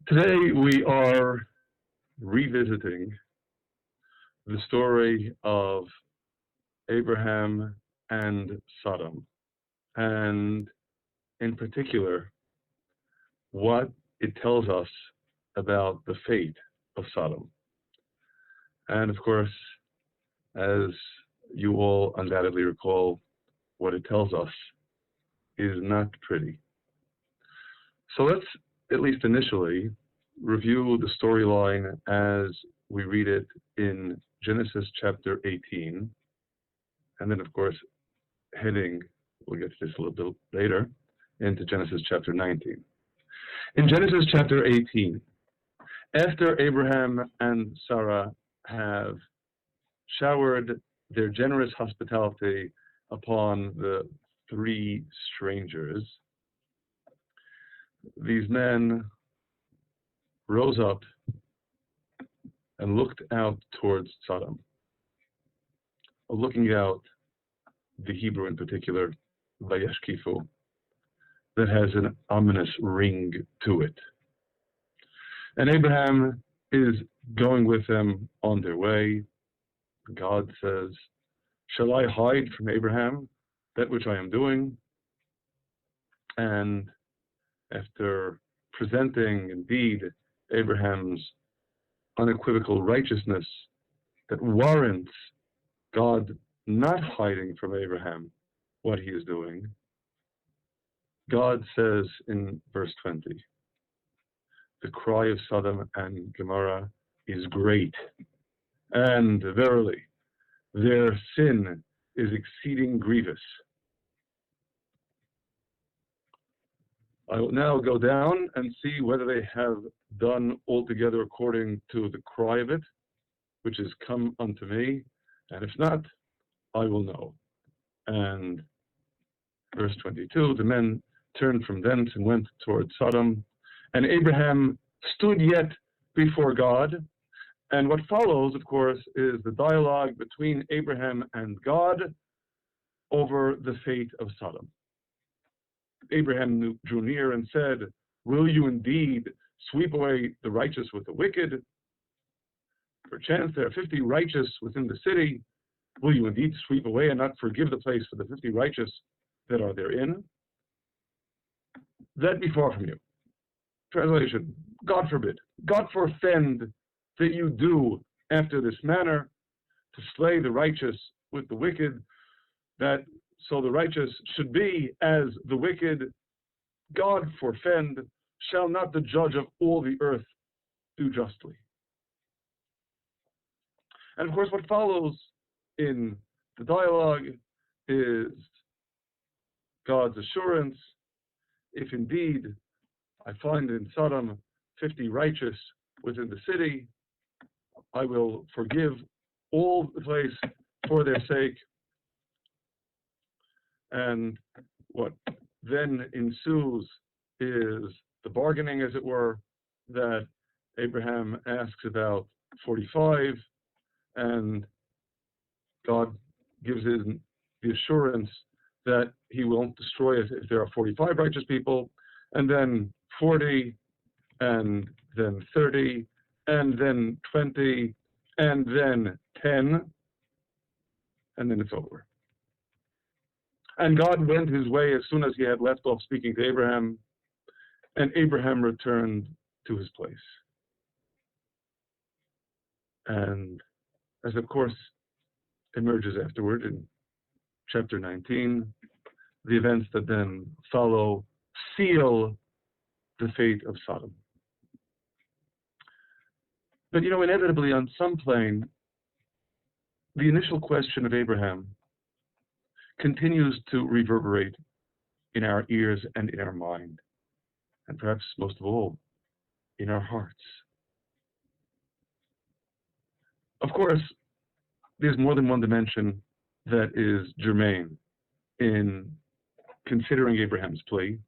Today we are revisiting the story of Abraham and Sodom, and in particular, what it tells us about the fate of Sodom. And of course, as you all undoubtedly recall, what it tells us is not pretty. So let's, at least initially, review the storyline as we read it in Genesis chapter 18, and then, of course, heading, we'll get to this a little bit later, into Genesis chapter 19. In Genesis chapter 18, after Abraham and Sarah have showered their generous hospitality upon the three strangers, these men rose up and looked out towards Sodom. Looking out, the Hebrew in particular, Vayeshkifu, that has an ominous ring to it. And Abraham is going with them on their way. God says, "Shall I hide from Abraham that which I am doing?" And after presenting indeed Abraham's unequivocal righteousness that warrants God not hiding from Abraham what he is doing, God says in verse 20, "The cry of Sodom and Gomorrah is great, and verily their sin is exceeding grievous." I will now go down and see whether they have done altogether according to the cry of it, which is come unto me, and if not, I will know. And verse 22, the men turned from thence and went toward Sodom, and Abraham stood yet before God. And what follows, of course, is the dialogue between Abraham and God over the fate of Sodom. Abraham drew near and said, "Will you indeed sweep away the righteous with the wicked? Perchance there are 50 righteous within the city. Will you indeed sweep away and not forgive the place for the 50 righteous that are therein? That be far from you." Translation, God forbid, God forfend that you do after this manner, to slay the righteous with the wicked, that so the righteous should be as the wicked. God forfend, shall not the judge of all the earth do justly? And of course, what follows in the dialogue is God's assurance, if indeed I find in Sodom 50 righteous within the city, I will forgive all the place for their sake. And what then ensues is the bargaining, as it were, that Abraham asks about 45, and God gives the assurance that he won't destroy it if there are 45 righteous people, and then 40, and then 30, and then 20, and then 10, and then it's over. And God went his way as soon as he had left off speaking to Abraham, and Abraham returned to his place. And as of course emerges afterward in chapter 19, the events that then follow seal the fate of Sodom. But inevitably on some plane, the initial question of Abraham continues to reverberate in our ears and in our mind, and perhaps most of all, in our hearts. Of course, there's more than one dimension that is germane in considering Abraham's plea.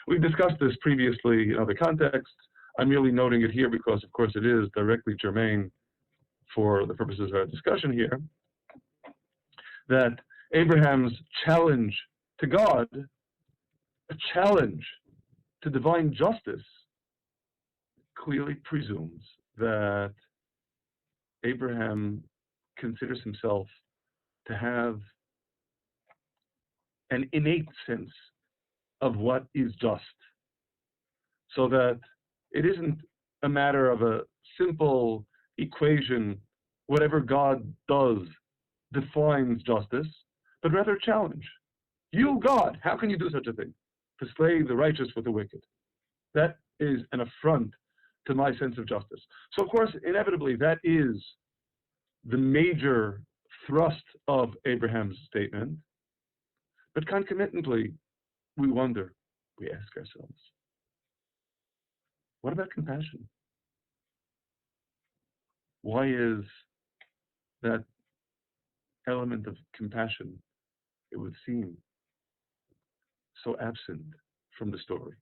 We've discussed this previously in other contexts. I'm merely noting it here because, of course, it is directly germane for the purposes of our discussion here, that Abraham's challenge to God, a challenge to divine justice, clearly presumes that Abraham considers himself to have an innate sense of what is just, so that it isn't a matter of a simple equation, whatever God does defines justice, but rather challenge. You, God, how can you do such a thing? To slay the righteous with the wicked. That is an affront to my sense of justice. So, of course, inevitably, that is the major thrust of Abraham's statement. But concomitantly, we wonder, we ask ourselves, what about compassion? Why is that element of compassion, it would seem, so absent from the story?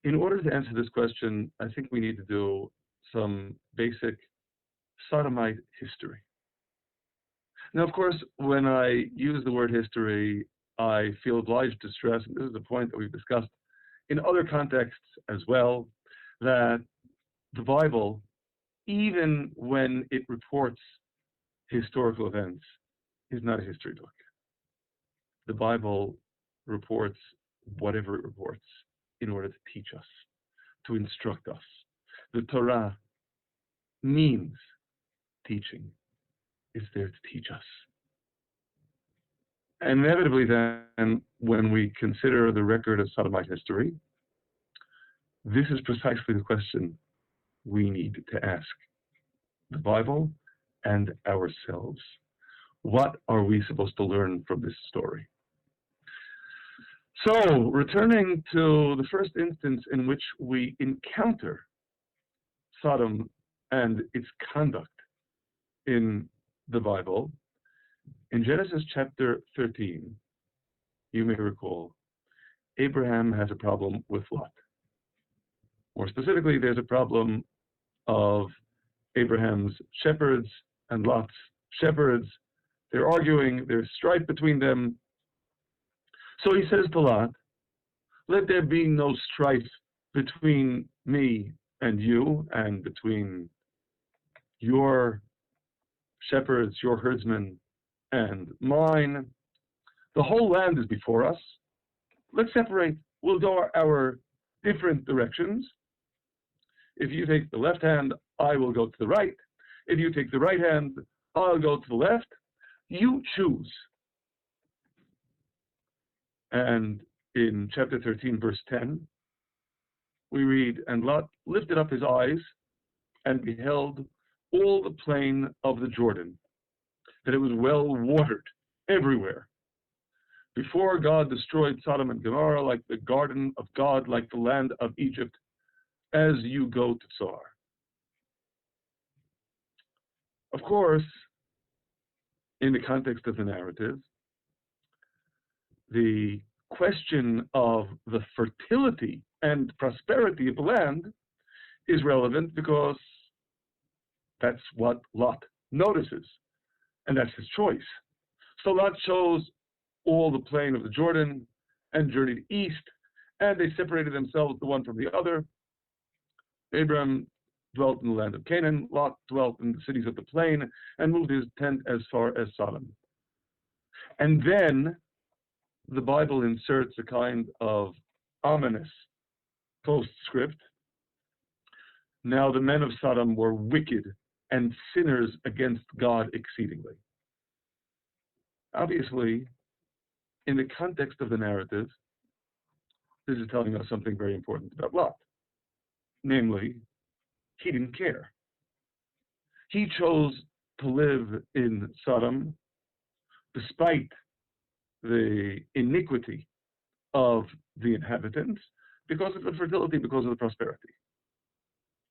In order to answer this question, I think we need to do some basic Sodomite history. Now, of course, when I use the word history, I feel obliged to stress, and this is a point that we've discussed in other contexts as well, that the Bible, even when it reports historical events, is not a history book. The Bible reports whatever it reports in order to teach us, to instruct us. The Torah means teaching. It's there to teach us. And inevitably then, when we consider the record of Sodomite history, this is precisely the question we need to ask the Bible and ourselves. What are we supposed to learn from this story? So, returning to the first instance in which we encounter Sodom and its conduct in the Bible, in Genesis chapter 13, you may recall, Abraham has a problem with Lot. More specifically, there's a problem of Abraham's shepherds and Lot's shepherds. They're arguing, there's strife between them. So he says to Lot, let there be no strife between me and you, and between your shepherds, your herdsmen, and mine. The whole land is before us. Let's separate. We'll go our different directions. If you take the left hand, I will go to the right. If you take the right hand, I'll go to the left. You choose. And in chapter 13, verse 10, we read, and Lot lifted up his eyes and beheld all the plain of the Jordan, that it was well watered everywhere. Before God destroyed Sodom and Gomorrah, like the garden of God, like the land of Egypt, as you go to Tsar. Of course, in the context of the narrative, the question of the fertility and prosperity of the land is relevant because that's what Lot notices, and that's his choice. So Lot chose all the plain of the Jordan and journeyed east, and they separated themselves the one from the other. Abram dwelt in the land of Canaan, Lot dwelt in the cities of the plain, and moved his tent as far as Sodom. And then the Bible inserts a kind of ominous postscript. Now the men of Sodom were wicked and sinners against God exceedingly. Obviously, in the context of the narrative, this is telling us something very important about Lot. Namely, he didn't care. He chose to live in Sodom despite the iniquity of the inhabitants, because of the fertility, because of the prosperity.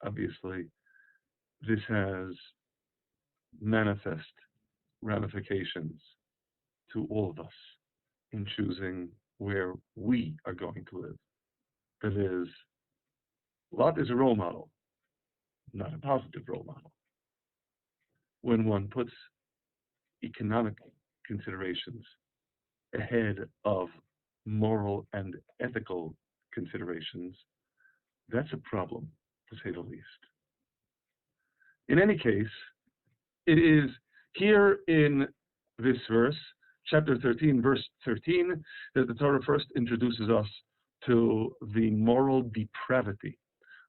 Obviously, this has manifest ramifications to all of us in choosing where we are going to live. That is, Lot is a role model, not a positive role model. When one puts economic considerations ahead of moral and ethical considerations, That's a problem, to say the least. In any case, it is here in this verse, chapter 13, verse 13, that the Torah first introduces us to the moral depravity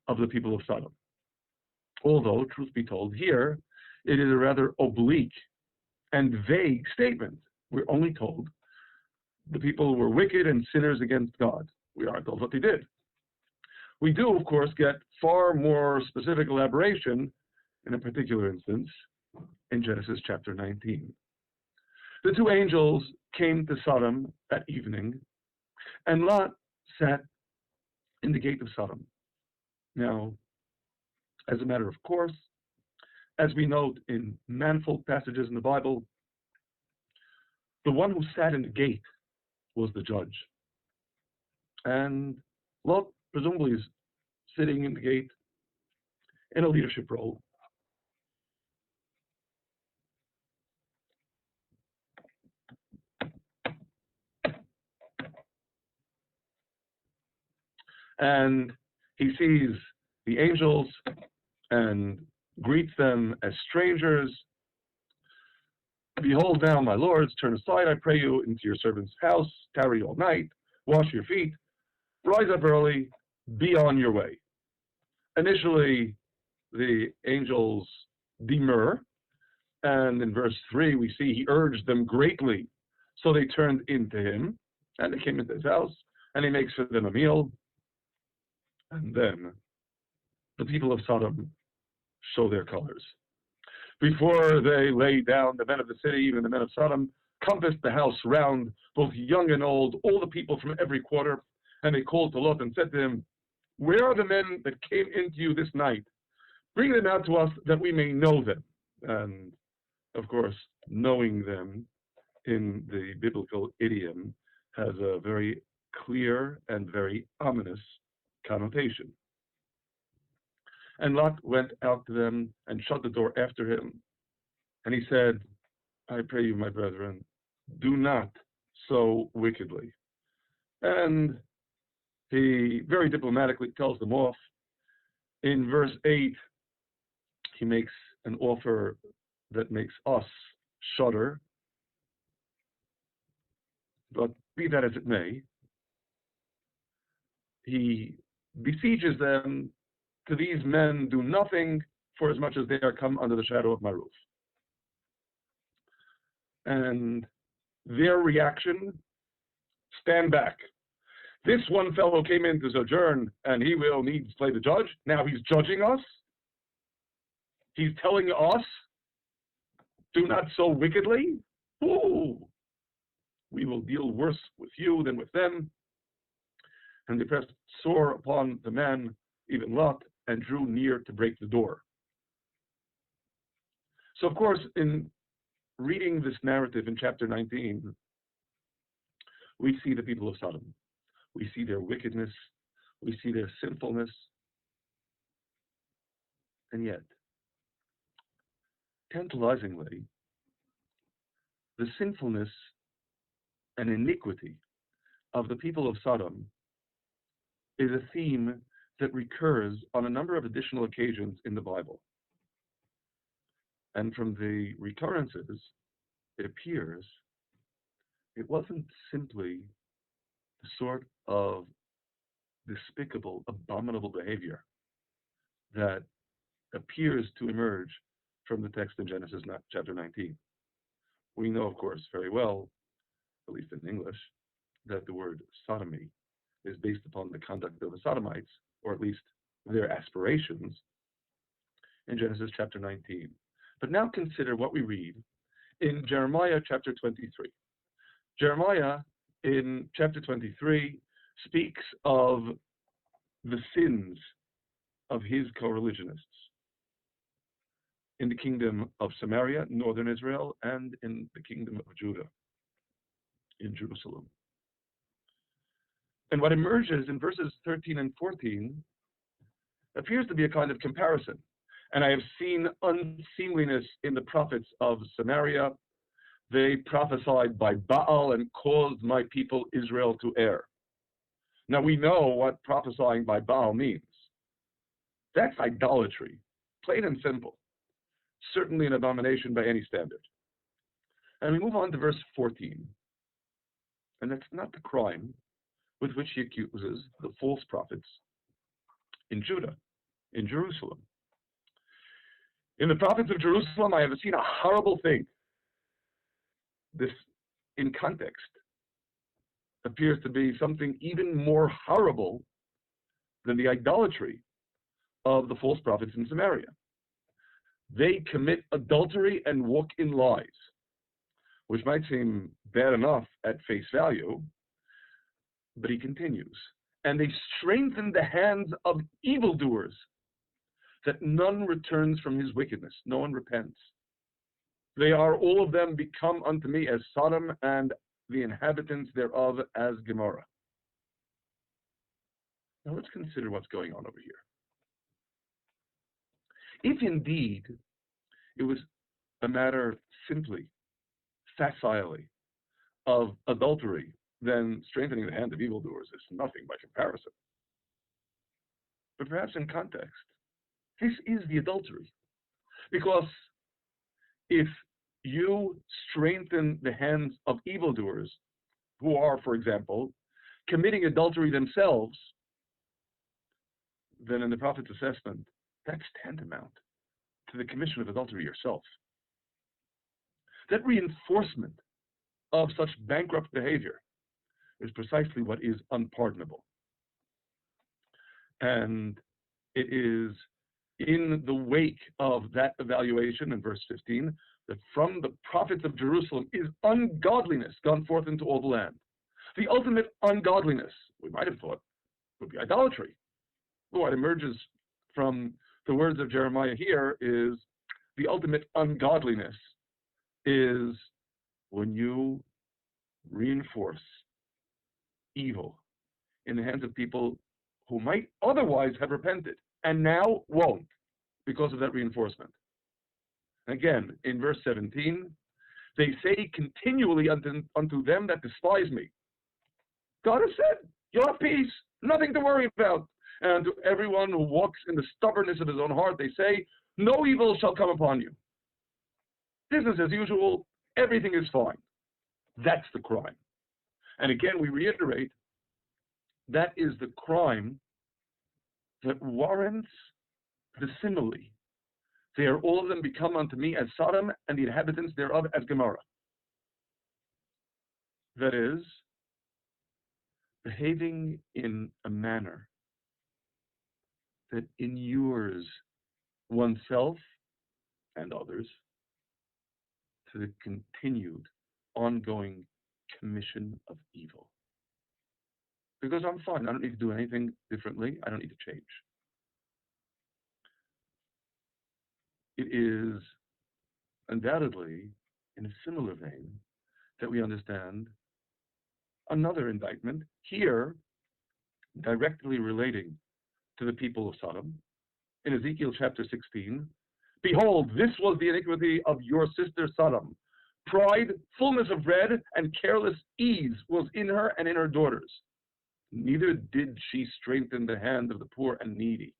of the people of Sodom. Although, truth be told, here it is a rather oblique and vague statement. We're only told the people were wicked and sinners against God. We aren't told what they did. We do, of course, get far more specific elaboration in a particular instance in Genesis chapter 19. The two angels came to Sodom that evening, and Lot sat in the gate of Sodom. Now, as a matter of course, as we note in manifold passages in the Bible, the one who sat in the gate was the judge. And Lot presumably is sitting in the gate in a leadership role. And he sees the angels and greets them as strangers. Behold now, my lords, turn aside, I pray you, into your servant's house, tarry all night, wash your feet, rise up early, be on your way. Initially, the angels demur, and in verse 3 we see he urged them greatly. So they turned into him, and they came into his house, and he makes for them a meal. And then the people of Sodom show their colors. Before they lay down, the men of the city, even the men of Sodom, compassed the house round, both young and old, all the people from every quarter. And they called to Lot and said to him, where are the men that came into you this night? Bring them out to us that we may know them. And, of course, knowing them in the biblical idiom has a very clear and very ominous connotation. And Lot went out to them and shut the door after him. And he said, I pray you, my brethren, do not so wickedly. And he very diplomatically tells them off. In verse 8, he makes an offer that makes us shudder. But be that as it may, he besieges them to these men do nothing for as much as they are come under the shadow of my roof. And their reaction, stand back. This one fellow came in to sojourn, and he will needs play the judge. Now he's judging us. He's telling us, do not so wickedly. Ooh, we will deal worse with you than with them. And they pressed sore upon the man, even Lot, and drew near to break the door. So, of course, in reading this narrative in chapter 19, we see the people of Sodom. We see their wickedness. We see their sinfulness. And yet, tantalizingly, the sinfulness and iniquity of the people of Sodom is a theme that recurs on a number of additional occasions in the Bible. And from the recurrences, it appears it wasn't simply the sort of despicable, abominable behavior that appears to emerge from the text in Genesis chapter 19. We know, of course, very well, at least in English, that the word sodomy is based upon the conduct of the Sodomites, or at least their aspirations, in Genesis chapter 19. But now consider what we read in Jeremiah chapter 23. Jeremiah in chapter 23 speaks of the sins of his co-religionists in the kingdom of Samaria, northern Israel, and in the kingdom of Judah, in Jerusalem. And what emerges in verses 13 and 14 appears to be a kind of comparison. And I have seen unseemliness in the prophets of Samaria. They prophesied by Baal and caused my people Israel to err. Now we know what prophesying by Baal means. That's idolatry, plain and simple. Certainly an abomination by any standard. And we move on to verse 14. And that's not the crime with which he accuses the false prophets in Judah, in Jerusalem. In the prophets of Jerusalem, I have seen a horrible thing. This, in context, appears to be something even more horrible than the idolatry of the false prophets in Samaria. They commit adultery and walk in lies, which might seem bad enough at face value, but he continues. And they strengthen the hands of evildoers, that none returns from his wickedness, no one repents. They are all of them become unto me as Sodom, and the inhabitants thereof as Gomorrah. Now let's consider what's going on over here. If indeed it was a matter simply, facilely, of adultery, then strengthening the hand of evildoers is nothing by comparison. But perhaps in context, this is the adultery. Because if you strengthen the hands of evildoers, who are, for example, committing adultery themselves, then in the prophet's assessment, that's tantamount to the commission of adultery yourself. That reinforcement of such bankrupt behavior is precisely what is unpardonable. And it is in the wake of that evaluation in verse 15 that from the prophets of Jerusalem is ungodliness gone forth into all the land. The ultimate ungodliness, we might have thought, would be idolatry. What emerges from the words of Jeremiah here is the ultimate ungodliness is when you reinforce evil in the hands of people who might otherwise have repented and now won't because of that reinforcement. Again, in verse 17, they say continually unto them that despise me, God has said, you'll have peace, nothing to worry about. And to everyone who walks in the stubbornness of his own heart, they say, no evil shall come upon you. Business as usual, everything is fine. That's the crime. And again, we reiterate, that is the crime that warrants the simile. They are all of them become unto me as Sodom, and the inhabitants thereof as Gomorrah. That is, behaving in a manner that inures oneself and others to the continued, ongoing commission of evil. Because I'm fine, I don't need to do anything differently, I don't need to change. It is undoubtedly in a similar vein that we understand another indictment, here directly relating to the people of Sodom. In Ezekiel chapter 16, behold, this was the iniquity of your sister Sodom. Pride, fullness of bread, and careless ease was in her and in her daughters. Neither did she strengthen the hand of the poor and needy.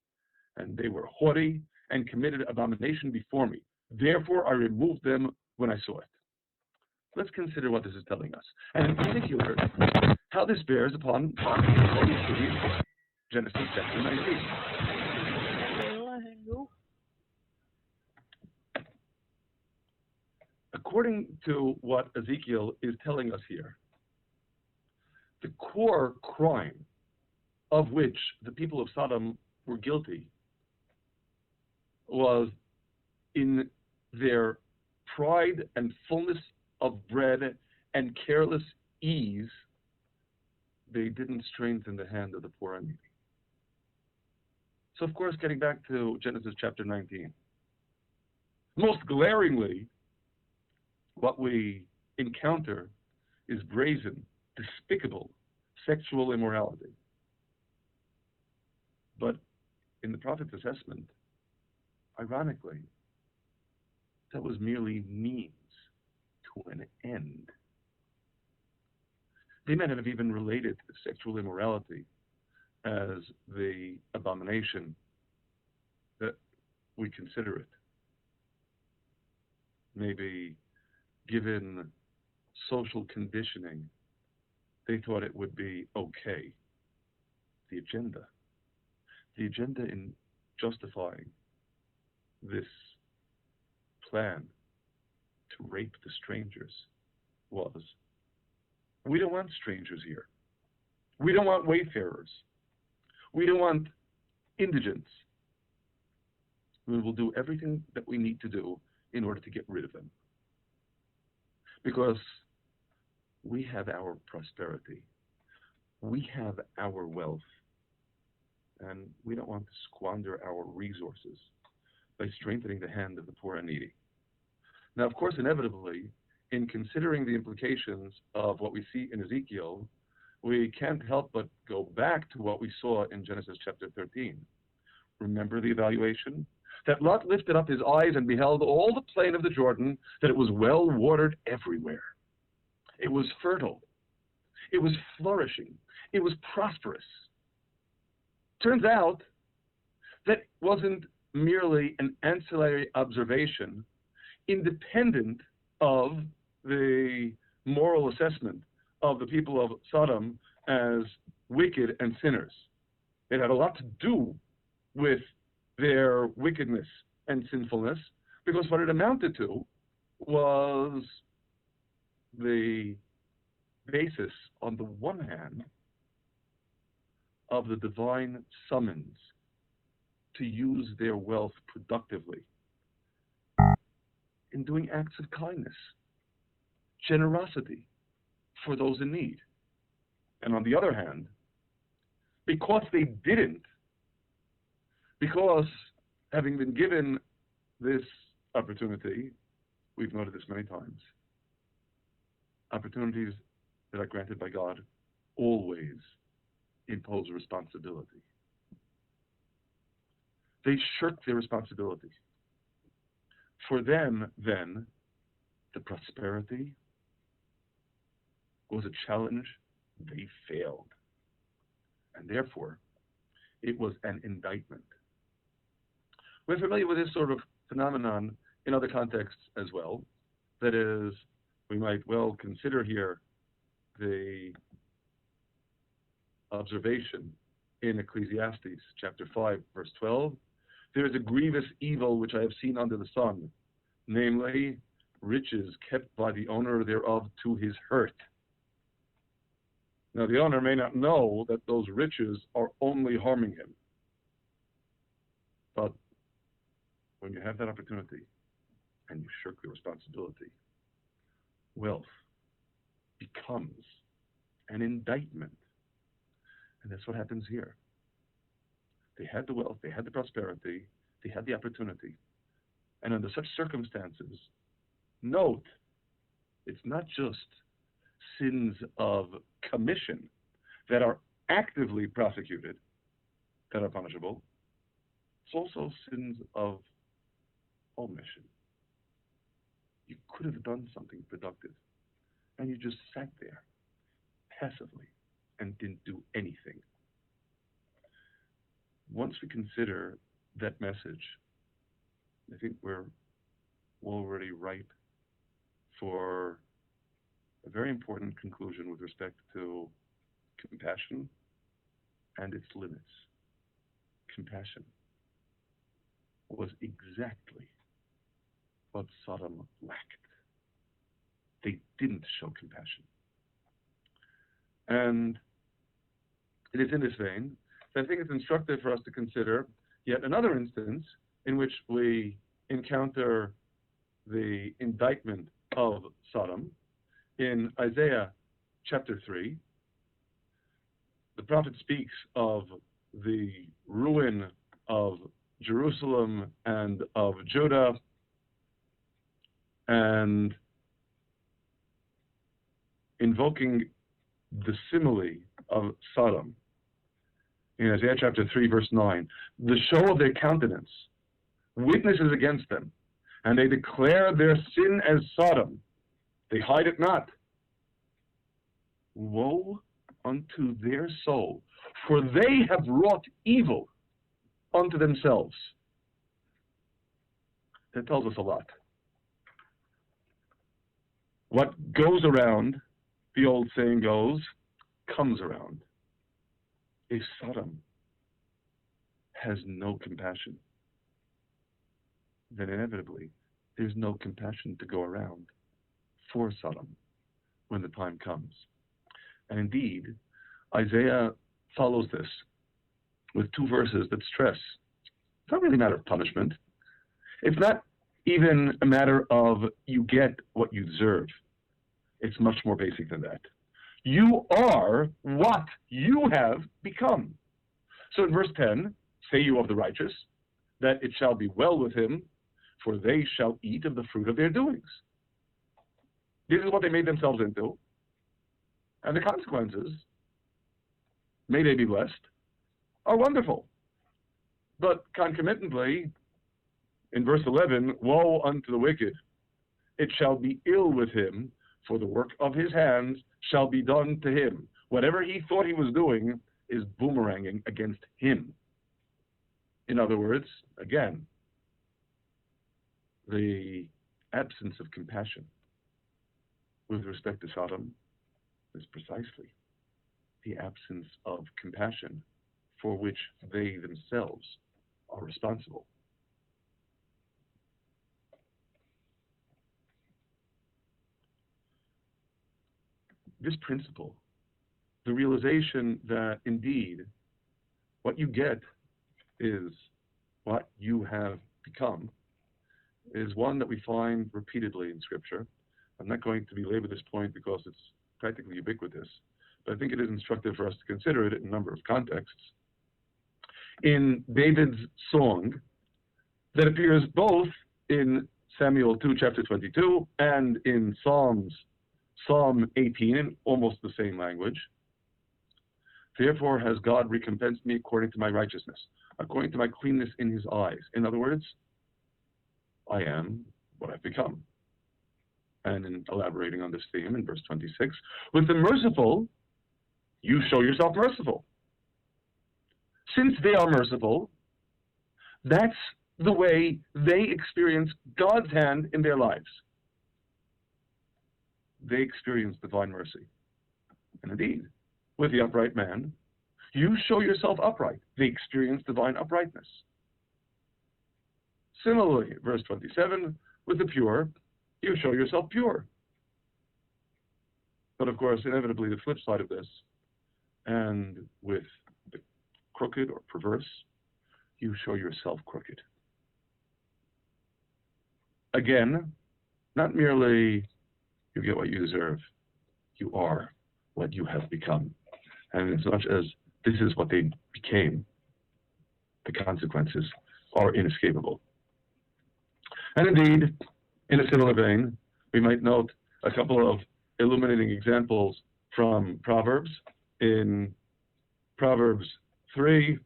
And they were haughty and committed abomination before me. Therefore I removed them when I saw it. Let's consider what this is telling us. And in particular, how this bears upon Genesis chapter 19. According to what Ezekiel is telling us here, the core crime of which the people of Sodom were guilty was in their pride and fullness of bread and careless ease, they didn't strengthen the hand of the poor and needy. So, of course, getting back to Genesis chapter 19, most glaringly, what we encounter is brazen, despicable sexual immorality. But in the prophet's assessment, ironically, that was merely means to an end. They might have even related sexual immorality as the abomination we consider it. Maybe given social conditioning, they thought it would be okay. The agenda in justifying this plan to rape the strangers was, we don't want strangers here. We don't want wayfarers. We don't want indigents. We will do everything that we need to do in order to get rid of them. Because we have our prosperity. We have our wealth. And we don't want to squander our resources by strengthening the hand of the poor and needy. Now, of course, inevitably, in considering the implications of what we see in Ezekiel, we can't help but go back to what we saw in Genesis chapter 13. Remember the evaluation? That Lot lifted up his eyes and beheld all the plain of the Jordan, that it was well watered everywhere. It was fertile. It was flourishing. It was prosperous. Turns out that wasn't merely an ancillary observation independent of the moral assessment of the people of Sodom as wicked and sinners. It had a lot to do with their wickedness and sinfulness, because what it amounted to was the basis, on the one hand, of the divine summons to use their wealth productively in doing acts of kindness, generosity for those in need. And on the other hand, because they didn't, because having been given this opportunity, we've noted this many times, opportunities that are granted by God always impose responsibility. They shirk their responsibility. For them, then, the prosperity was a challenge they failed. And therefore, it was an indictment. We're familiar with this sort of phenomenon in other contexts as well. That is, we might well consider here the observation in Ecclesiastes chapter 5, verse 12. There is a grievous evil which I have seen under the sun, namely, riches kept by the owner thereof to his hurt. Now, the owner may not know that those riches are only harming him. But when you have that opportunity and you shirk the responsibility, wealth becomes an indictment. And that's what happens here. They had the wealth, they had the prosperity, they had the opportunity. And under such circumstances, note, it's not just sins of commission that are actively prosecuted, that are punishable. It's also sins of omission. You could have done something productive, and you just sat there passively and didn't do anything. Once we consider that message, I think we're already ripe for a very important conclusion with respect to compassion and its limits. Compassion was exactly what Sodom lacked. They didn't show compassion. And it is in this vein that I think it's instructive for us to consider yet another instance in which we encounter the indictment of Sodom. In Isaiah chapter 3, the prophet speaks of the ruin of Jerusalem and of Judah, and invoking the simile of Sodom. In Isaiah chapter 3, verse 9, the show of their countenance witnesses against them, and they declare their sin as Sodom. They hide it not. Woe unto their soul, for they have wrought evil unto themselves. That tells us a lot. What goes around, the old saying goes, comes around. If Sodom has no compassion, then inevitably there's no compassion to go around for Sodom when the time comes. And indeed, Isaiah follows this with two verses that stress it's not really a matter of punishment. It's not even a matter of you get what you deserve. It's much more basic than that. You are what you have become. So in verse 10, say you of the righteous, that it shall be well with him, for they shall eat of the fruit of their doings. This is what they made themselves into. And the consequences, may they be blessed, are wonderful. But concomitantly, in verse 11, woe unto the wicked, it shall be ill with him, for the work of his hands shall be done to him. Whatever he thought he was doing is boomeranging against him. In other words, again, the absence of compassion with respect to Sodom is precisely the absence of compassion for which they themselves are responsible. This principle, the realization that indeed what you get is what you have become, is one that we find repeatedly in Scripture. I'm not going to belabor this point because it's practically ubiquitous, but I think it is instructive for us to consider it in a number of contexts. In David's song, that appears both in Samuel 2, chapter 22, and in Psalm 18, in almost the same language. Therefore has God recompensed me according to my righteousness, according to my cleanness in his eyes. In other words, I am what I've become. And in elaborating on this theme in verse 26, with the merciful, you show yourself merciful. Since they are merciful, that's the way they experience God's hand in their lives. They experience divine mercy. And indeed, with the upright man, you show yourself upright. They experience divine uprightness. Similarly, verse 27, with the pure, you show yourself pure. But of course, inevitably, the flip side of this, and with the crooked or perverse, you show yourself crooked. Again, not merely you get what you deserve, you are what you have become. And as much as this is what they became, the consequences are inescapable. And indeed, in a similar vein, we might note a couple of illuminating examples from Proverbs. In Proverbs 3,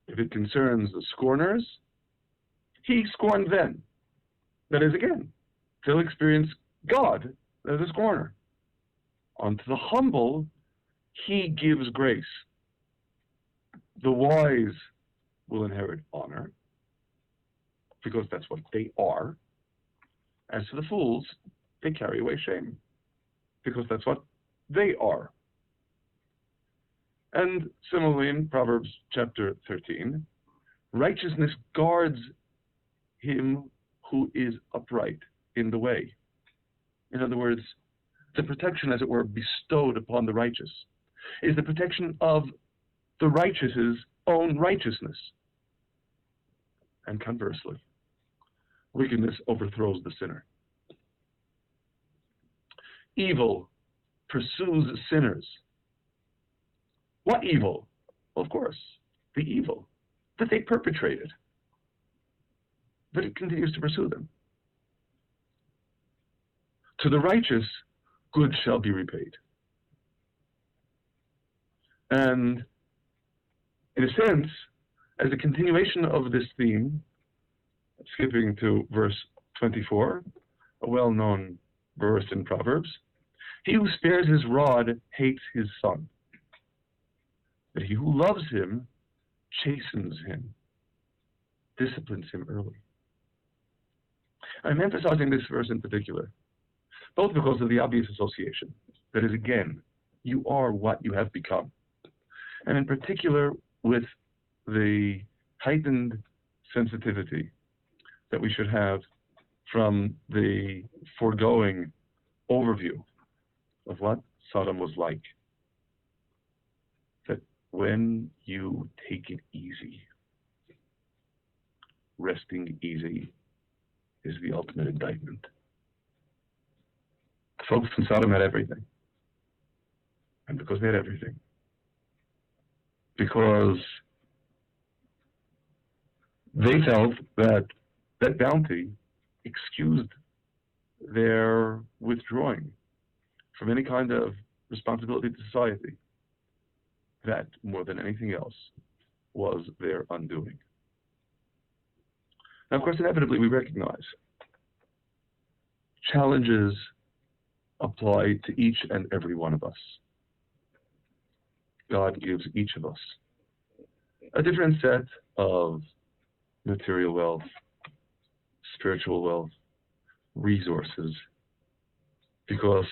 if it concerns the scorners, he scorned then. That is, again, they'll experience God as a scorner. Unto the humble, he gives grace. The wise will inherit honor, because that's what they are. As to the fools, they carry away shame, because that's what they are. And similarly, in Proverbs chapter 13, righteousness guards him who is upright in the way. In other words, the protection, as it were, bestowed upon the righteous is the protection of the righteous's own righteousness. And conversely, wickedness overthrows the sinner. Evil pursues sinners. What evil? Well, of course, the evil that they perpetrated, but it continues to pursue them. To the righteous, good shall be repaid. And in a sense, as a continuation of this theme, skipping to verse 24, a well-known verse in Proverbs, he who spares his rod hates his son. that he who loves him chastens him, disciplines him early. I'm emphasizing this verse in particular, both because of the obvious association, that is, again, you are what you have become, and in particular with the heightened sensitivity that we should have from the foregoing overview of what Sodom was like. That when you take it easy, resting easy is the ultimate indictment. The folks in Sodom had everything. And because they had everything, because they felt that that bounty excused their withdrawing from any kind of responsibility to society, that more than anything else was their undoing. Now, of course, inevitably we recognize challenges apply to each and every one of us. God gives each of us a different set of material wealth, spiritual wealth, resources, because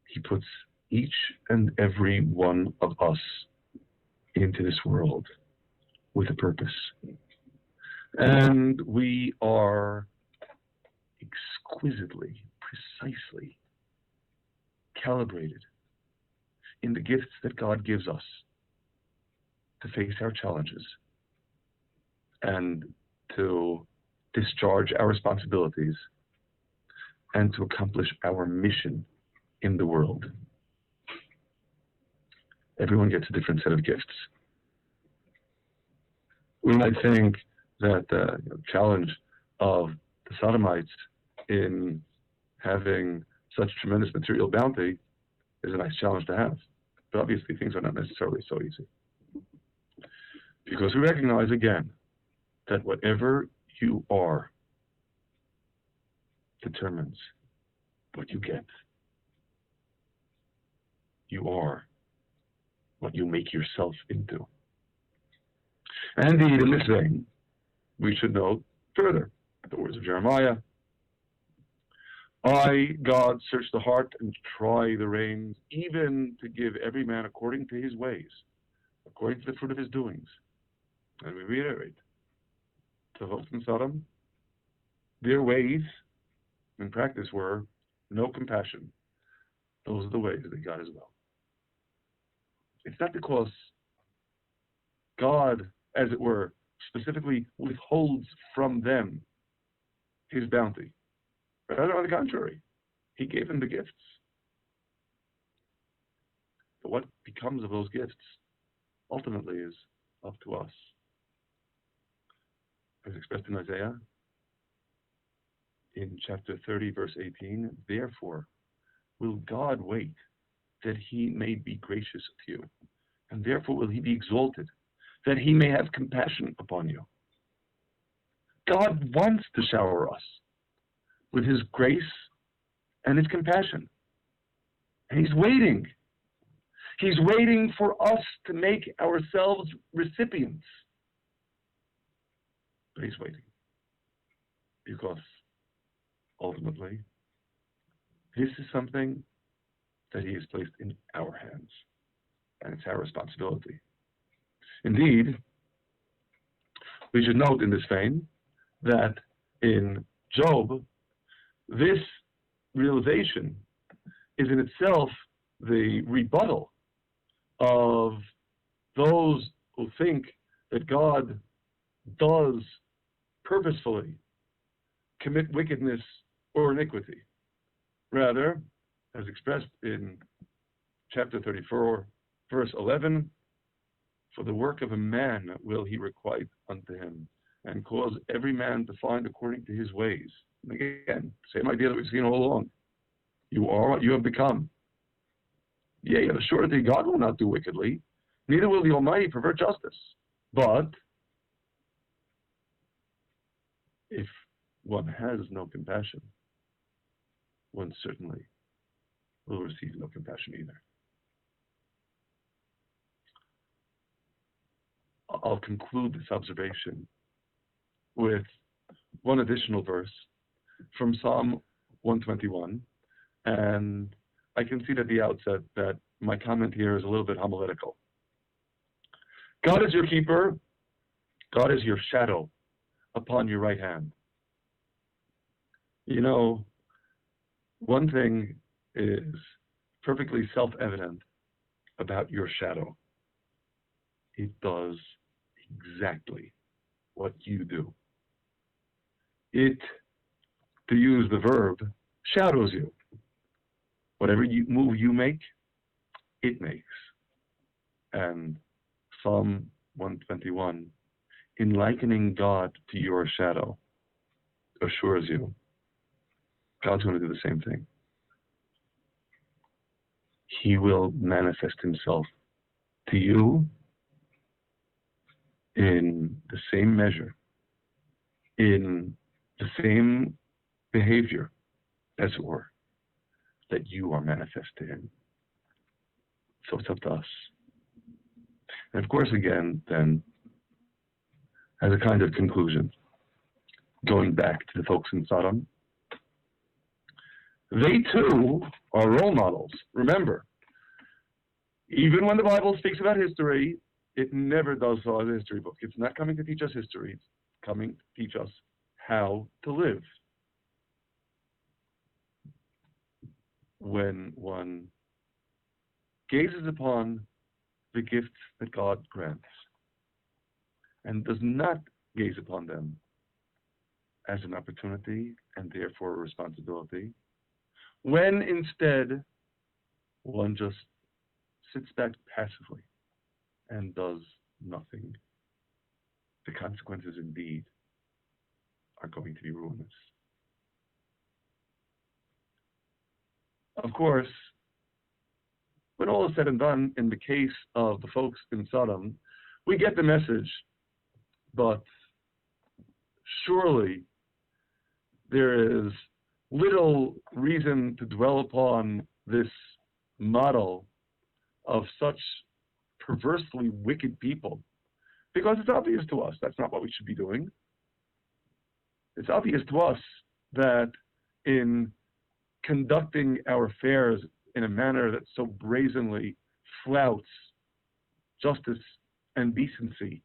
he puts each and every one of us into this world with a purpose. And we are exquisitely, precisely calibrated in the gifts that God gives us to face our challenges and to discharge our responsibilities and to accomplish our mission in the world. Everyone gets a different set of gifts. We might think that the challenge of the Sodomites in having such tremendous material bounty is a nice challenge to have. But obviously things are not necessarily so easy. Because we recognize again that whatever you are determines what you get. You are what you make yourself into. And indeed, in this vein, we should note further the words of Jeremiah. I, God, search the heart and try the reins, even to give every man according to his ways, according to the fruit of his doings. And we reiterate, to folks in Sodom, their ways in practice were no compassion. Those are the ways that God is well. It's not because God, as it were, specifically withholds from them his bounty. Rather, on the contrary, he gave them the gifts. But what becomes of those gifts ultimately is up to us. As expressed in Isaiah, in chapter 30, verse 18, therefore will God wait that he may be gracious to you, and therefore will he be exalted, that he may have compassion upon you. God wants to shower us with his grace and his compassion. And he's waiting. He's waiting for us to make ourselves recipients. But he's waiting. Because ultimately, this is something that he has placed in our hands. And it's our responsibility. Indeed, we should note in this vein that in Job, this realization is in itself the rebuttal of those who think that God does purposefully commit wickedness or iniquity. Rather, as expressed in chapter 34, verse 11, for the work of a man will he requite unto him, and cause every man to find according to his ways. And again, same idea that we've seen all along. You are what you have become. Yea, of a surety God will not do wickedly, neither will the Almighty pervert justice. But if one has no compassion, one certainly will receive no compassion either. I'll conclude this observation with one additional verse from Psalm 121. And I can see at the outset that my comment here is a little bit homiletical. God is your keeper. God is your shadow upon your right hand. You know, one thing is perfectly self-evident about your shadow. It does exactly what you do. It, to use the verb, shadows you. Whatever move you make, it makes. And Psalm 121, in likening God to your shadow, assures you God's going to do the same thing. He will manifest himself to you in the same measure, in the same behavior, as it were, that you are manifest to him. So it's up to us. And of course, again, then, as a kind of conclusion, going back to the folks in Sodom, they too are role models. Remember, even when the Bible speaks about history, it never does so as a history book. It's not coming to teach us history. It's coming to teach us how to live. When one gazes upon the gifts that God grants and does not gaze upon them as an opportunity and therefore a responsibility, when instead one just sits back passively and does nothing, the consequences indeed are going to be ruinous. Of course, when all is said and done, in the case of the folks in Sodom, we get the message, but surely there is little reason to dwell upon this model of such perversely wicked people, because it's obvious to us that's not what we should be doing. It's obvious to us that in conducting our affairs in a manner that so brazenly flouts justice and decency,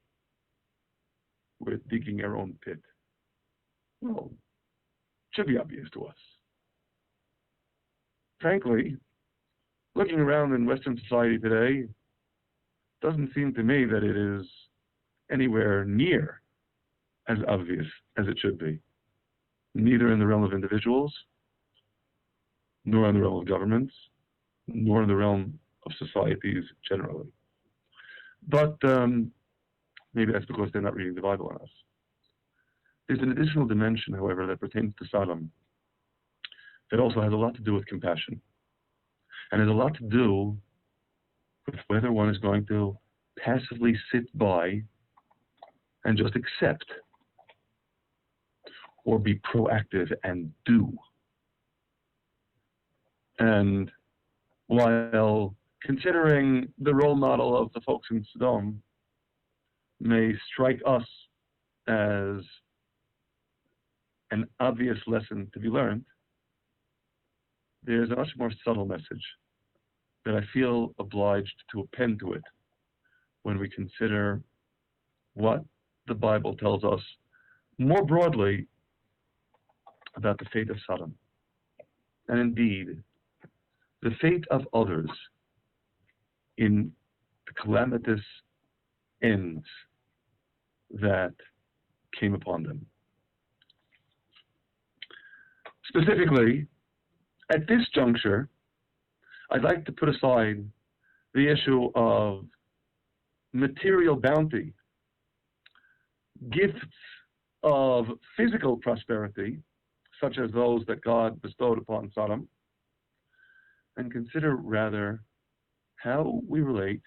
we're digging our own pit. Well, it should be obvious to us. Frankly, looking around in Western society today, doesn't seem to me that it is anywhere near as obvious as it should be. Neither in the realm of individuals, nor in the realm of governments, nor in the realm of societies generally. But maybe that's because they're not reading the Bible on us. There's an additional dimension, however, that pertains to Sodom that also has a lot to do with compassion, and has a lot to do with whether one is going to passively sit by and just accept, or be proactive and do. And while considering the role model of the folks in Sodom may strike us as an obvious lesson to be learned, there's a much more subtle message that I feel obliged to append to it when we consider what the Bible tells us more broadly about the fate of Sodom, and indeed the fate of others in the calamitous ends that came upon them. Specifically, at this juncture, I'd like to put aside the issue of material bounty, gifts of physical prosperity, such as those that God bestowed upon Sodom, and consider rather how we relate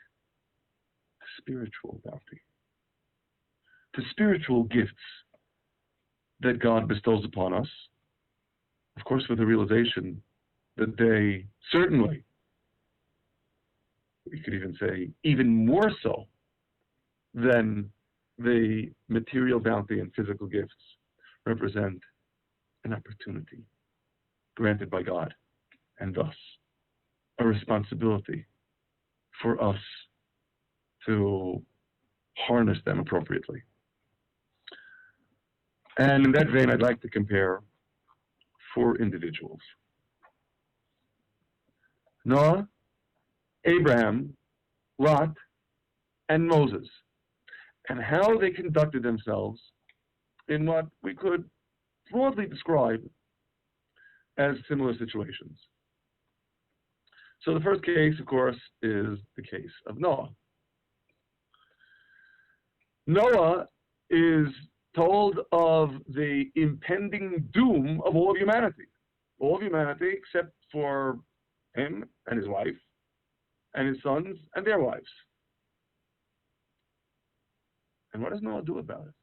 to spiritual bounty, to spiritual gifts that God bestows upon us, of course with the realization that they certainly, we could even say even more so, then the material bounty and physical gifts represent an opportunity granted by God, and thus a responsibility for us to harness them appropriately. And in that vein, I'd like to compare 4 individuals: Noah, Abraham, Lot, and Moses, and how they conducted themselves in what we could broadly describe as similar situations. So the first case, of course, is the case of Noah. Noah is told of the impending doom of all of humanity. All of humanity except for him and his wife and his sons and their wives. And what does Noah do about it?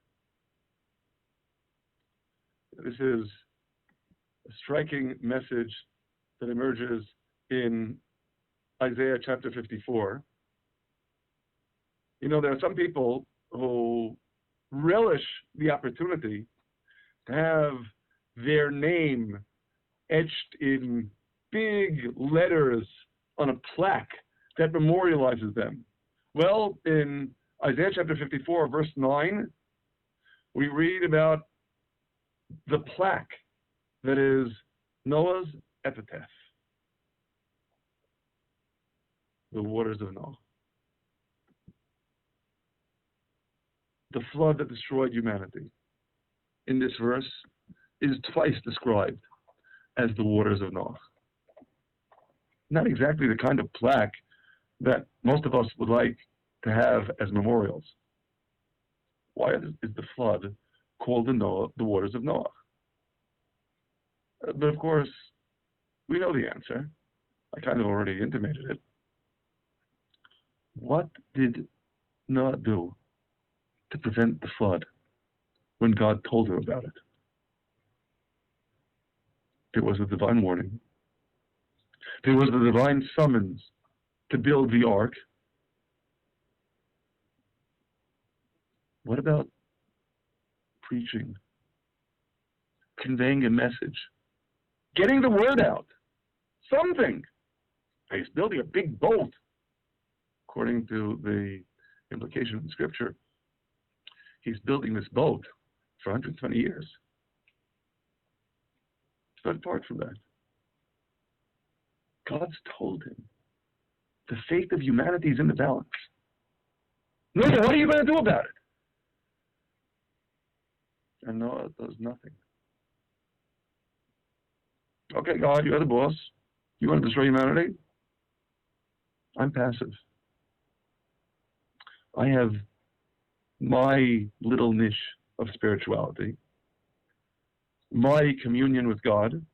This is a striking message that emerges in Isaiah chapter 54. You know, there are some people who relish the opportunity to have their name etched in big letters on a plaque that memorializes them. Well, in Isaiah chapter 54, verse 9, we read about the plaque that is Noah's epitaph, the waters of Noah. The flood that destroyed humanity in this verse is twice described as the waters of Noah. Not exactly the kind of plaque that most of us would like to have as memorials. Why is the flood called the waters of Noah? But of course, we know the answer. I kind of already intimated it. What did Noah do to prevent the flood when God told him about it? There was a divine warning. There was a divine summons to build the ark. What about preaching, conveying a message, getting the word out? Something. He's building a big boat, according to the implication of the scripture. He's building this boat for 120 years. It's not apart from that. God's told him the fate of humanity is in the balance. Noah, what are you going to do about it? And Noah does nothing. Okay, God, you're the boss. You want to destroy humanity? I'm passive. I have my little niche of spirituality, my communion with God.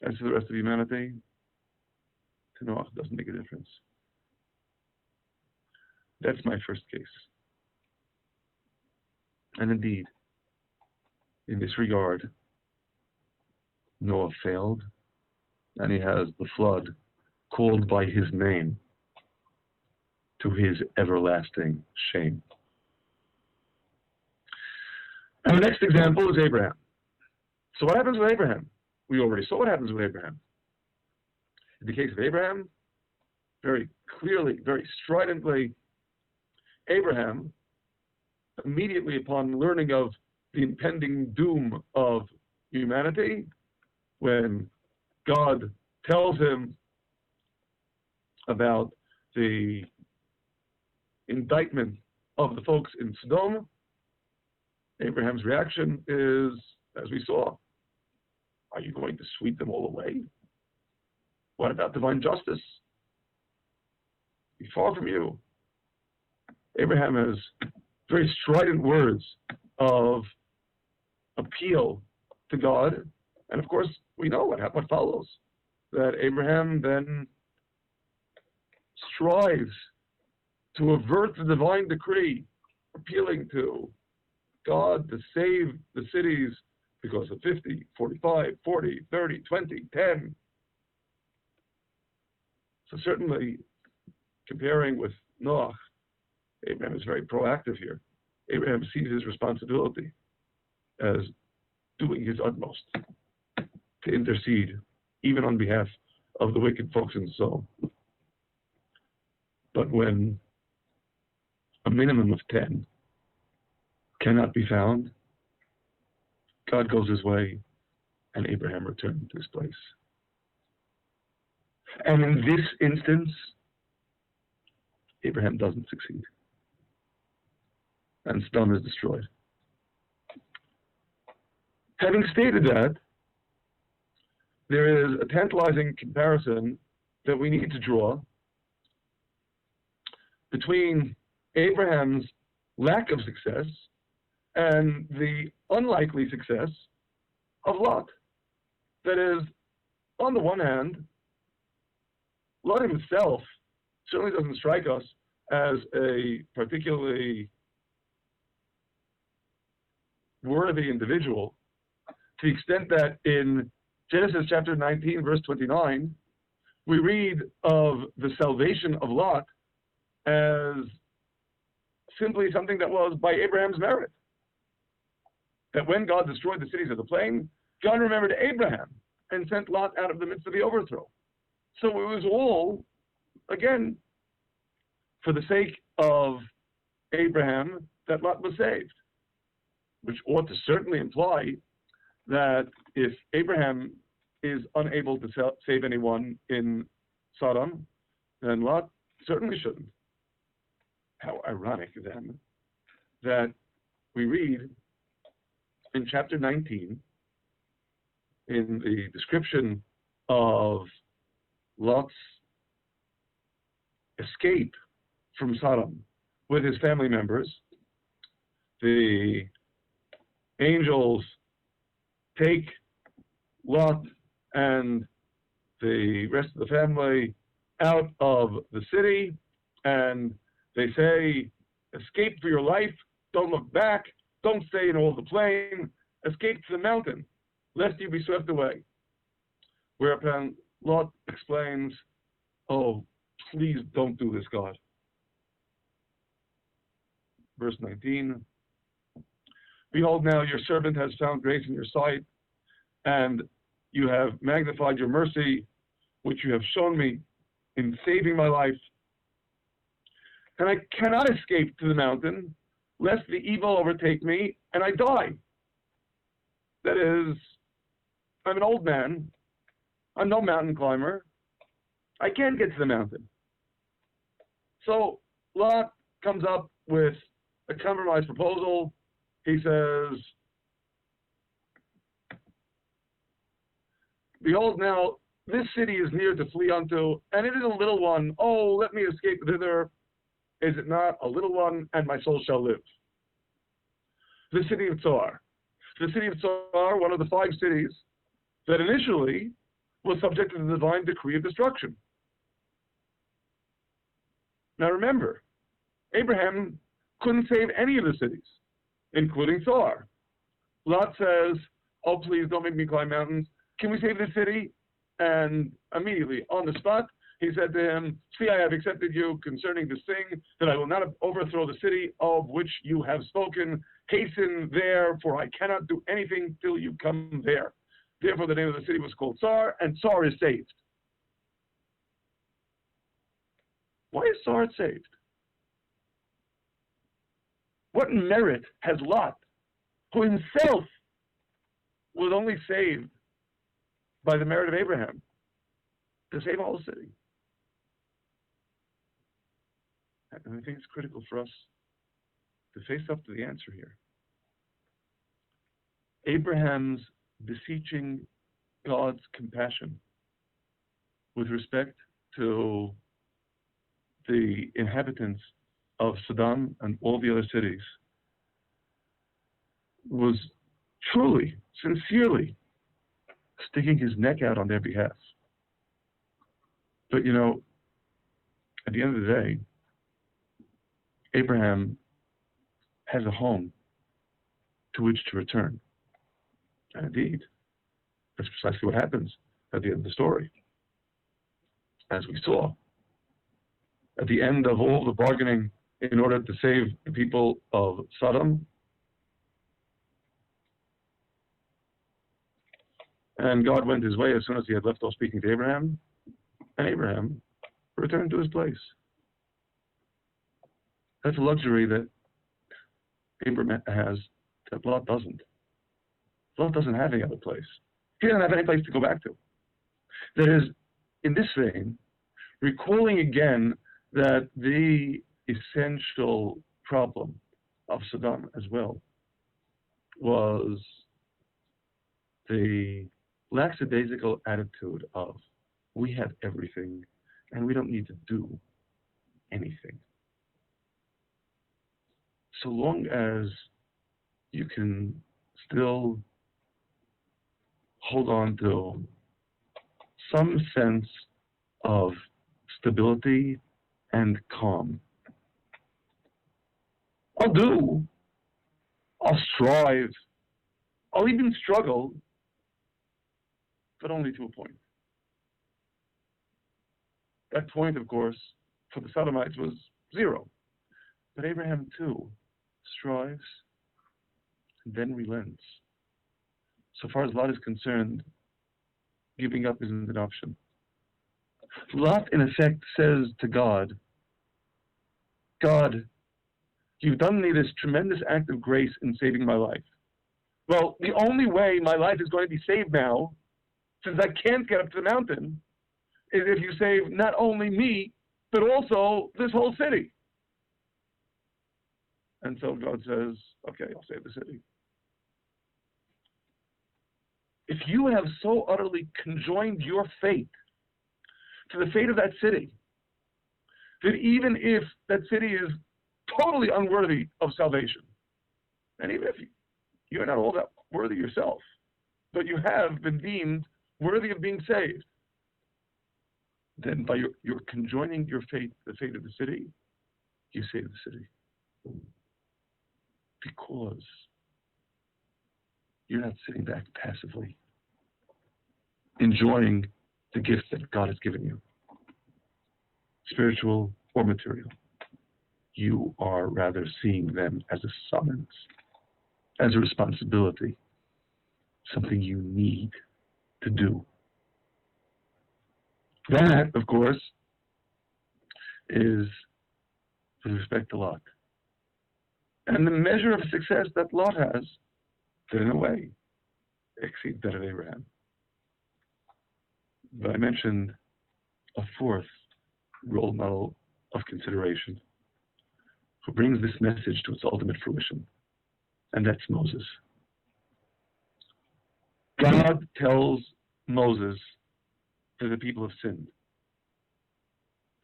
As for the rest of humanity, to Noah doesn't make a difference. That's my first case. And indeed, in this regard, Noah failed, and he has the flood called by his name to his everlasting shame. And the next example is Abraham. So what happens with Abraham? We already saw what happens with Abraham. In the case of Abraham, very clearly, very stridently, Abraham, immediately upon learning of the impending doom of humanity, when God tells him about the indictment of the folks in Sodom, Abraham's reaction is, as we saw, are you going to sweep them all away? What about divine justice? Be far from you. Abraham has very strident words of appeal to God. And of course, we know what follows. That Abraham then strives to avert the divine decree, appealing to God to save the cities because of 50, 45, 40, 30, 20, 10. So certainly, comparing with Noah, Abraham is very proactive here. Abraham sees his responsibility as doing his utmost to intercede, even on behalf of the wicked folks in Sodom. But when a minimum of 10 cannot be found, God goes his way, and Abraham returned to his place. And in this instance, Abraham doesn't succeed. And Sodom is destroyed. Having stated that, there is a tantalizing comparison that we need to draw between Abraham's lack of success and the unlikely success of Lot. That is, on the one hand, Lot himself certainly doesn't strike us as a particularly worthy individual, to the extent that in Genesis chapter 19, verse 29, we read of the salvation of Lot as simply something that was by Abraham's merit. That when God destroyed the cities of the plain, God remembered Abraham and sent Lot out of the midst of the overthrow. So it was all, again, for the sake of Abraham that Lot was saved, which ought to certainly imply that if Abraham is unable to save anyone in Sodom, then Lot certainly shouldn't. How ironic, then, that we read in chapter 19, in the description of Lot's escape from Sodom with his family members, the angels take Lot and the rest of the family out of the city, and they say, escape for your life, don't look back, don't stay in all the plain, escape to the mountain, lest you be swept away. Whereupon Lot explains, oh, please don't do this, God. Verse 19, behold, now your servant has found grace in your sight, and you have magnified your mercy, which you have shown me in saving my life. And I cannot escape to the mountain, lest the evil overtake me and I die. That is, I'm an old man. I'm no mountain climber. I can't get to the mountain. So Lot comes up with a compromise proposal. He says, behold, now this city is near to flee unto, and it is a little one. Oh, let me escape thither. Is it not a little one, and my soul shall live? The city of Zoar. The city of Zoar, one of the 5 cities that initially was subject to the divine decree of destruction. Now remember, Abraham couldn't save any of the cities, including Zoar. Lot says, oh, please don't make me climb mountains. Can we save this city? And immediately, on the spot, he said to him, see, I have accepted you concerning this thing, that I will not overthrow the city of which you have spoken. Hasten there, for I cannot do anything till you come there. Therefore, the name of the city was called Zoar, and Zoar is saved. Why is Zoar saved? What merit has Lot, who himself was only saved by the merit of Abraham, to save all the city? And I think it's critical for us to face up to the answer here. Abraham's beseeching God's compassion with respect to the inhabitants of Sodom and all the other cities was truly, sincerely sticking his neck out on their behalf. But at the end of the day, Abraham has a home to which to return. And indeed, that's precisely what happens at the end of the story. As we saw, at the end of all the bargaining in order to save the people of Sodom. And God went his way as soon as he had left off speaking to Abraham, and Abraham returned to his place. That's a luxury that Abraham has that Lot doesn't. Lot doesn't have any other place. He doesn't have any place to go back to. That is, in this vein, recalling again that the essential problem of Sodom as well was the lackadaisical attitude of, we have everything and we don't need to do anything. So long as you can still hold on to some sense of stability and calm. I'll strive, I'll even struggle, but only to a point. That point, of course, for the Sodomites was 0. But Abraham, too, strives and then relents. So far as Lot is concerned, giving up isn't an option. Lot, in effect, says to God, God, you've done me this tremendous act of grace in saving my life. Well, the only way my life is going to be saved now, since I can't get up to the mountain, is if you save not only me, but also this whole city. And so God says, okay, I'll save the city. If you have so utterly conjoined your fate to the fate of that city, that even if that city is totally unworthy of salvation, and even if you're not all that worthy yourself, but you have been deemed worthy of being saved, then by your conjoining your fate to the fate of the city, you save the city. Because you're not sitting back passively, enjoying the gifts that God has given you, spiritual or material. You are rather seeing them as a summons, as a responsibility, something you need to do. That, of course, is with respect to Lot. And the measure of success that Lot has, that in a way, exceeds that of Abraham. But I mentioned a fourth role model of consideration who brings this message to its ultimate fruition, and that's Moses. God tells Moses that the people have sinned.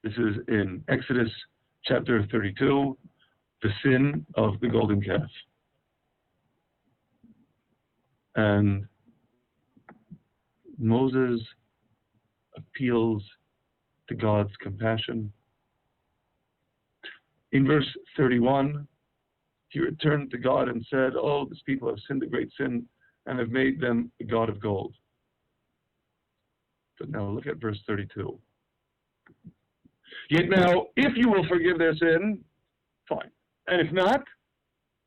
This is in Exodus chapter 32, the sin of the golden calf. And Moses appeals to God's compassion. In verse 31, he returned to God and said, oh, this people have sinned a great sin and have made them a god of gold. But now look at verse 32. Yet now, if you will forgive their sin, fine. And if not,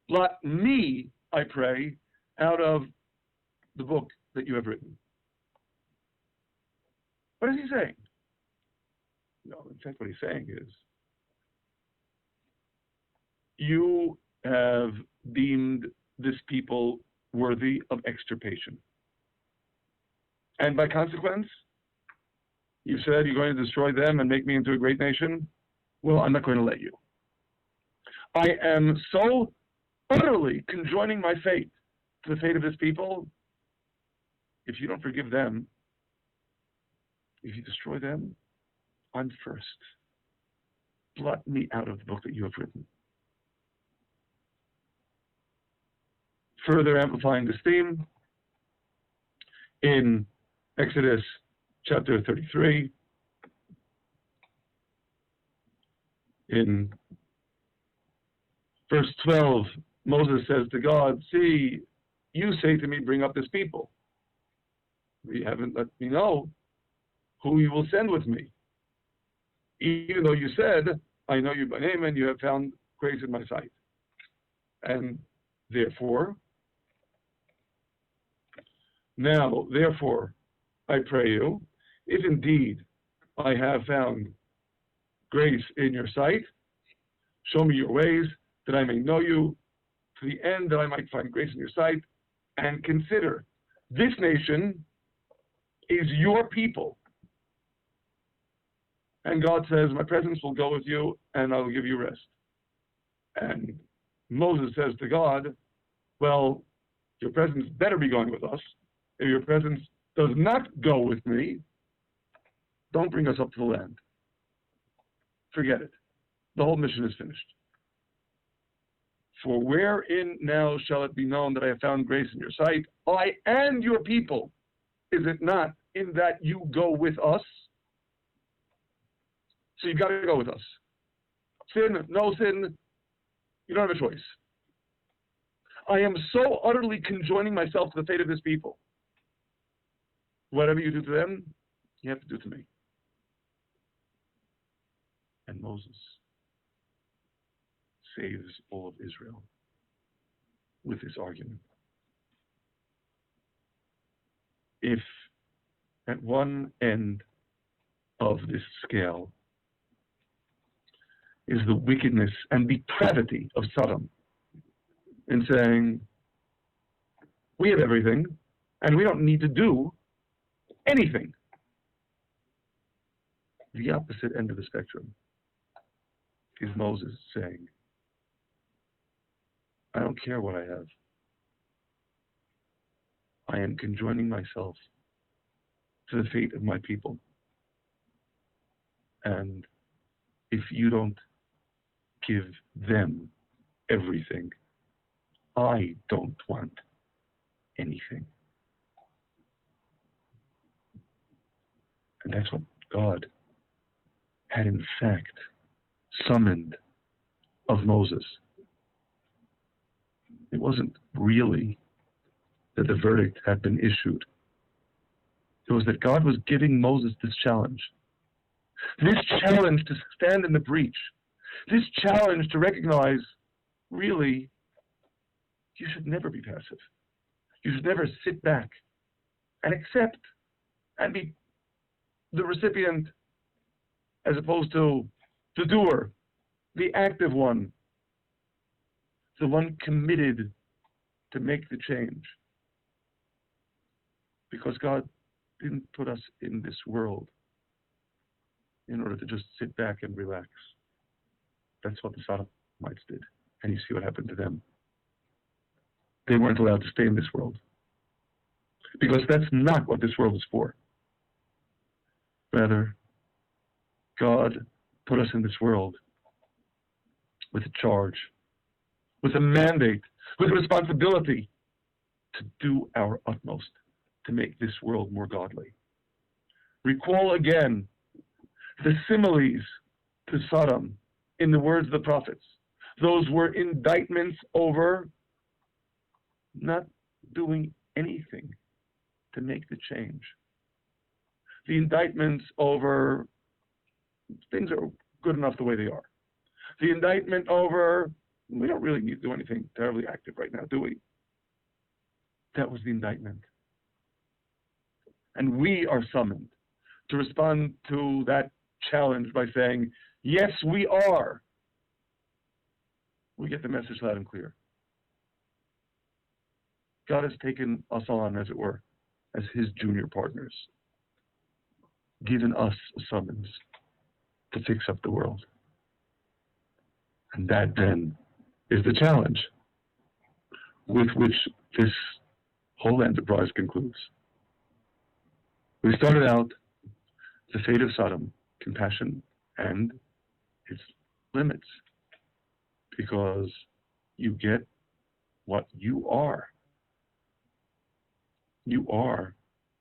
blot me, I pray, out of the book that you have written. What is he saying? No, in fact, what he's saying is, you have deemed this people worthy of extirpation. And by consequence, you said you're going to destroy them and make me into a great nation. Well, I'm not going to let you. I am so utterly conjoining my fate to the fate of this people. If you don't forgive them, if you destroy them, I'm first. Blot me out of the book that you have written. Further amplifying this theme, in Exodus chapter 33, in verse 12, Moses says to God, see, you say to me, bring up this people. You haven't let me know who you will send with me. Even though you said, I know you by name and you have found grace in my sight. And therefore, I pray you, if indeed I have found grace in your sight, show me your ways, that I may know you, to the end that I might find grace in your sight, and consider this nation is your people. And God says, my presence will go with you, and I will give you rest. And Moses says to God, well, your presence better be going with us. If your presence does not go with me, don't bring us up to the land. Forget it. The whole mission is finished. For wherein now shall it be known that I have found grace in your sight, I and your people, is it not in that you go with us? So you've got to go with us. Sin, no sin, you don't have a choice. I am so utterly conjoining myself to the fate of this people. Whatever you do to them, you have to do to me. And Moses saves all of Israel with this argument. If at one end of this scale is the wickedness and depravity of Sodom, in saying, we have everything, and we don't need to do anything. The opposite end of the spectrum is Moses saying, I don't care what I have. I am conjoining myself to the fate of my people. And if you don't give them everything, I don't want anything. And that's what God had in fact summoned of Moses. It wasn't really that the verdict had been issued. It was that God was giving Moses this challenge. This challenge to stand in the breach. This challenge to recognize, really, you should never be passive. You should never sit back and accept and be the recipient as opposed to the doer, the active one, the one committed to make the change. Because God didn't put us in this world in order to just sit back and relax. That's what the Sodomites did. And you see what happened to them. They weren't allowed to stay in this world. Because that's not what this world is for. Rather, God put us in this world with a charge, with a mandate, with a responsibility to do our utmost to make this world more godly. Recall again the similes to Sodom in the words of the prophets. Those were indictments over not doing anything to make the change. The indictments over things are good enough the way they are. The indictment over we don't really need to do anything terribly active right now, do we? That was the indictment. And we are summoned to respond to that challenge by saying, yes, we are. We get the message loud and clear. God has taken us on, as it were, as his junior partners, given us a summons to fix up the world. And that then is the challenge with which this whole enterprise concludes. We started out the fate of Sodom, compassion and its limits, because you get what you are. You are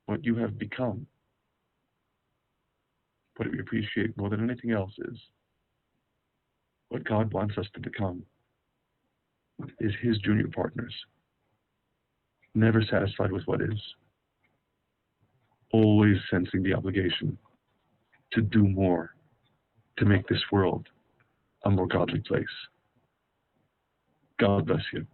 what you have become. What we appreciate more than anything else is what God wants us to become is his junior partners, never satisfied with what is, always sensing the obligation to do more to make this world a more godly place. God bless you.